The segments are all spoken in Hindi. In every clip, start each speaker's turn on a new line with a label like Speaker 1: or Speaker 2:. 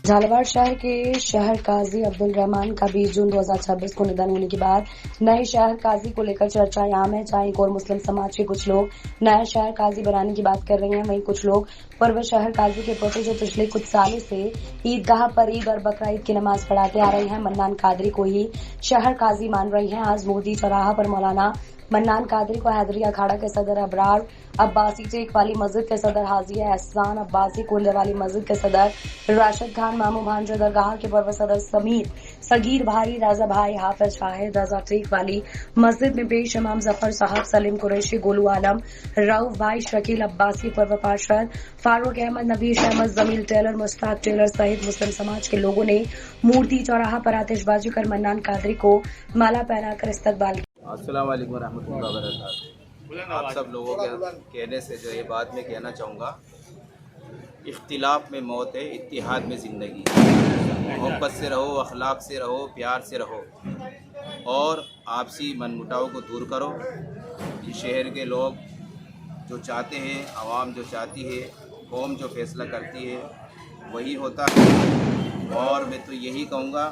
Speaker 1: झालावाड़ शहर के शहर काजी अब्दुल रहमान का 20 जून 2026 को निधन होने के बाद नए शहर काजी को लेकर चर्चा आम है। जहां एक और मुस्लिम समाज के कुछ लोग नया शहर काजी बनाने की बात कर रहे हैं, वहीं कुछ लोग पूर्व शहर काजी के पोते जो पिछले कुछ सालों से ईदगाह पर ईद और बकरा ईद की नमाज पढ़ाते आ रहे हैं, मन्नान कादरी को ही शहर काजी मान रही हैं। आज मोदी चौराहा पर मौलाना मन्नान कादरी को हैदरी अखाड़ा के सदर अबरार अब्बासी चेक वाली मस्जिद के सदर हाजिया एहसान अब्बासी कोल्ले वाली मस्जिद के सदर राशिद खान मामू भांजा दरगाह के पूर्व सदर समीर सगीर भाई राजा भाई हाफिज शाहिद रजा चेक वाली मस्जिद में पेश इमाम जफर साहब सलीम कुरैशी गोलू आलम रऊफ भाई शकील अब्बासी पूर्व पार्षद फारूक अहमद नबीश अहमद जमील टेलर मुश्ताक टेलर सहित मुस्लिम समाज के लोगों ने मूर्ति चौराहा पर आतिशबाजी कर मन्नान कादरी को माला पहनाकर इस्तकबाल किया।
Speaker 2: अस्सलाम वालेकुम रहमतुल्लाहि व बरकातहू। आप सब लोगों के कहने से जो ये बात मैं कहना चाहूँगा, इख्तिलाफ में मौत है, इत्तिहाद में ज़िंदगी। मोहब्बत से रहो, अखलाक से रहो, प्यार से रहो और आपसी मनमुटाव को दूर करो। इस शहर के लोग जो चाहते हैं, आवाम जो चाहती है, कौम जो फैसला करती है वही होता है। और मैं तो यही कहूँगा,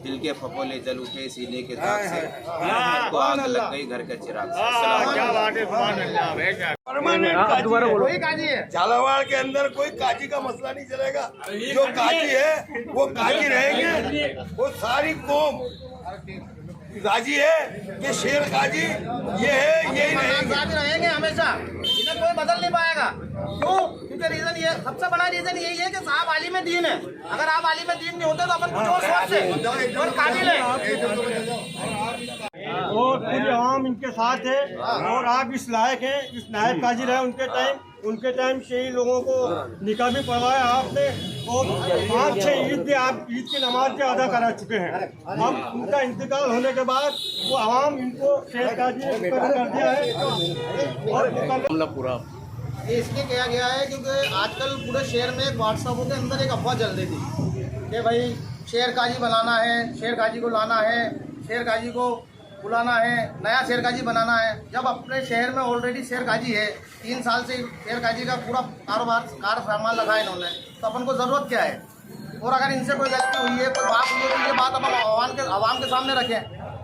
Speaker 2: दिल के फपोले जल उठे सीने के दाग से, को आग लग गई घर के चिराग से।
Speaker 3: झालावाड़ के अंदर कोई काजी का मसला नहीं चलेगा। जो काजी है वो काजी रहेंगे। वो सारी कौम राजी है कि शेर काजी ये है, यही
Speaker 4: रहेंगे हमेशा। इन्हें कोई बदल नहीं पाएगा। क्यों? क्योंकि रीजन ये, सबसे बड़ा रीजन यही है कि साहब आलिम दीन है। अगर आप आलिम दीन नहीं होते तो अपन कुछ और सोचते और काबिल है।
Speaker 5: और पूरी आवाम इनके साथ है और आप इस लायक हैं, इस नायब काजी रहे उनके टाइम से ही लोगों को निकाह भी पढ़वाया आपने और 5-6 ईद भी आप ईद की नमाज भी अदा करा चुके हैं। अब उनका इंतकाल होने के बाद वो आवाम इनको शेर काजी कर दिया है और पूरा
Speaker 4: ये इसलिए किया गया है क्योंकि आजकल पूरे शहर में व्हाट्सएप के अंदर एक अफवाह चल रही थी कि भाई शेर काजी बनाना है, शेर काजी को लाना है, शेर काजी को बुलाना है, नया शेर काजी बनाना है। जब अपने शहर में ऑलरेडी शेर काजी है, 3 साल से शेर काजी का पूरा कार फरमान लगा है इन्होंने, तो अपन को ज़रूरत क्या है? और अगर इनसे कोई गलती हुई है, कोई बात हुई है, तो ये बात अपन आवाम के सामने रखें।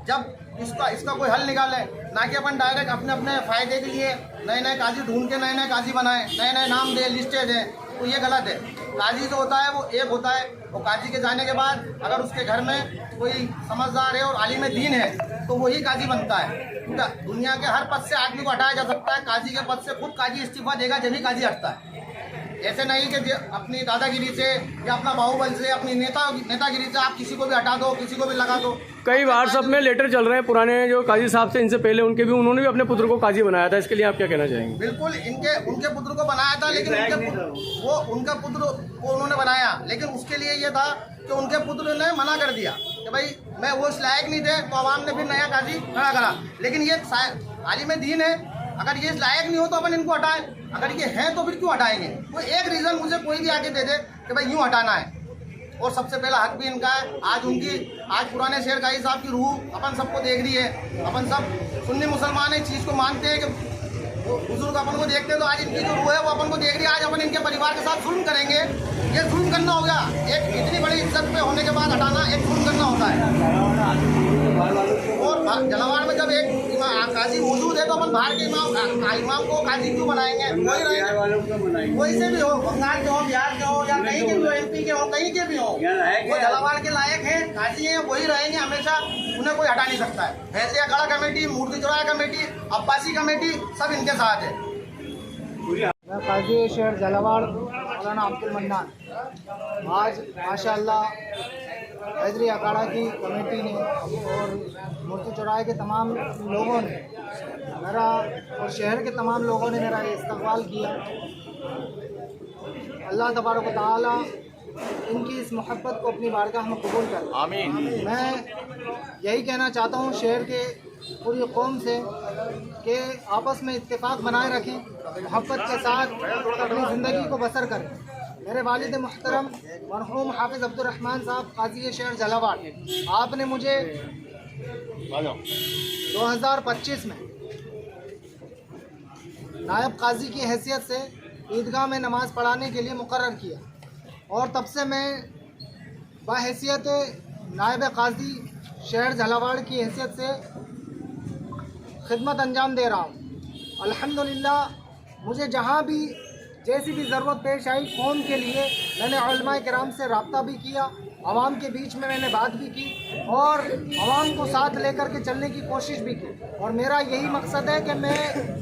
Speaker 4: जब इसका कोई हल निकाले, ना कि अपन डायरेक्ट अपने फ़ायदे के लिए नए काजी ढूंढ के नए काजी बनाएं, नए नाम दें, लिस्टें दें, तो ये गलत है। काजी जो होता है वो एक होता है। और काजी के जाने के बाद अगर उसके घर में कोई समझदार है और आलिम दीन है तो वही काजी बनता है। दुनिया के हर पद से आदमी को हटाया जा सकता है, काजी के पद से खुद काजी इस्तीफा देगा जब ही काजी हटता है। ऐसे नहीं कि अपनी दादागिरी से या अपना बाहुबल से, अपनी नेतागिरी से आप किसी को भी हटा दो, किसी को भी लगा दो।
Speaker 6: कई व्हाट्सएप में लेटर चल रहे हैं पुराने जो काजी साहब से, इनसे पहले उन्होंने भी अपने पुत्र को काजी बनाया था। इसके लिए आप क्या कहना चाहेंगे?
Speaker 4: बिल्कुल, उनके पुत्र को बनाया था, लेकिन उनका पुत्र को उन्होंने बनाया, लेकिन उसके लिए ये था कि उनके पुत्र ने मना कर दिया कि भाई मैं वो इस लायक नहीं थे, तो आवाम ने फिर नया काजी खड़ा करा। लेकिन ये आलिम दीन है, अगर ये लायक नहीं हो तो अपन इनको हटाएं, अगर ये हैं तो फिर क्यों हटाएंगे? कोई एक रीज़न मुझे कोई भी आके दे दे कि भाई यूँ हटाना है। और सबसे पहला हक भी इनका है। आज पुराने शेर काजी साहब की रूह अपन सबको देख रही है। अपन सब सुन्नी मुसलमान इस चीज़ को मानते हैं कि बुजुर्ग अपन को देखते हैं, तो आज इनकी जो रूह है वो अपन को देख रही है। आज अपन इनके परिवार के साथ जुल्म करेंगे, ये जुल्म करना हो गया। एक इतनी बड़ी इज्जत पे होने के बाद हटाना एक जुल्म करना होता है। और झालावाड़ में जब एक काजी मौजूद है तो अपन बाहर के इमाम को काजी क्यों बनाएंगे? वही रहेंगे, कोई से भी हो, बंगाल के हो, बिहार के हो, या कहीं के भी हो, MP के हो, कहीं के भी हो, वो झालावाड़ के लायक है, काजी है, वही रहेंगे हमेशा। उन्हें कोई हटा नहीं सकता है। भैंसे अखाड़ा कमेटी, मूर्ति चौराहा कमेटी, अब्बासी कमेटी, सब इनके साथ है।
Speaker 7: मैं काजी शहर झालावाड़ मौलाना अब्दुल मन्नान आज माशाअल्लाह हैदरी अखाड़ा की कमेटी ने और मूर्ति चौराहे के तमाम लोगों ने मेरा और शहर के तमाम लोगों ने मेरा इस्तकबाल किया। अल्लाह तबारक व तआला इनकी इस मोहब्बत को अपनी बारगाह में कबूल कर। आमीन। मैं यही कहना चाहता हूँ शहर के पूरी कौम से कि आपस में इत्तेफाक बनाए रखें, मोहब्बत के साथ अपनी ज़िंदगी को बसर करें। मेरे वालिद मुहतरम मरहूम हाफिज़ अब्दुल रहमान साहब काजी शहर झालावाड़, आपने मुझे 2025 में नायब काजी की हैसियत से ईदगाह में नमाज़ पढ़ाने के लिए मुकर्रर किया और तब से मैं बाहैसियत नायब काजी शहर झालावाड़ की हैसियत से खिदमत अंजाम दे रहा हूँ। अल्हम्दुलिल्लाह मुझे जहाँ भी जैसी भी ज़रूरत पेश आई कौम के लिए मैंने उलमाए किराम से रब्ता भी किया, आवाम के बीच में मैंने बात भी की और आवाम को साथ लेकर के चलने की कोशिश भी की। और मेरा यही मकसद है कि मैं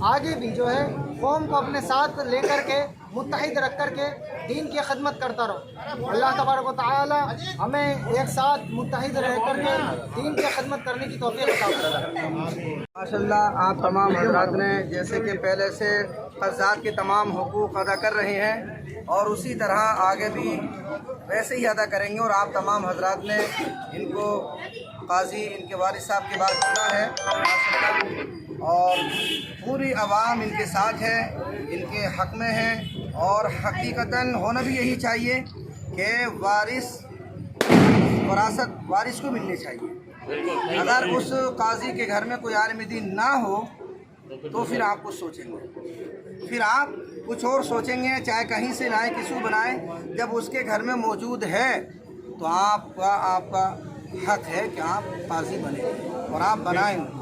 Speaker 7: आगे भी जो है कौम को अपने साथ लेकर के मुत्तहिद रख कर के दीन की खिदमत करता रहूँ। अल्लाह तबारक व तआला हमें एक साथ मुत्तहिद रह कर के दीन की खिदमत करने की तौफीक अता फरमाए।
Speaker 8: माशाल्लाह आप तमाम हज़रात ने जैसे कि पहले से क़ज़ात के तमाम हुकूक़ अदा कर रहे हैं और उसी तरह आगे भी वैसे ही अदा करेंगे। और आप तमाम हज़रात ने इनको काजी इनके वालिद साहब के बाद चुना है माशाल्लाह और पूरी आवाम इनके साथ है, इनके हक़ में है। और हकीकतन होना भी यही चाहिए कि वरासत वारिस को मिलनी चाहिए। अगर उस काजी के घर में कोई आलिम दीन ना हो तो फिर आप कुछ सोचेंगे, फिर आप कुछ और सोचेंगे, चाहे कहीं से लाए किसी बनाए। जब उसके घर में मौजूद है तो आपका हक है कि आप काजी बने और आप बनाएं।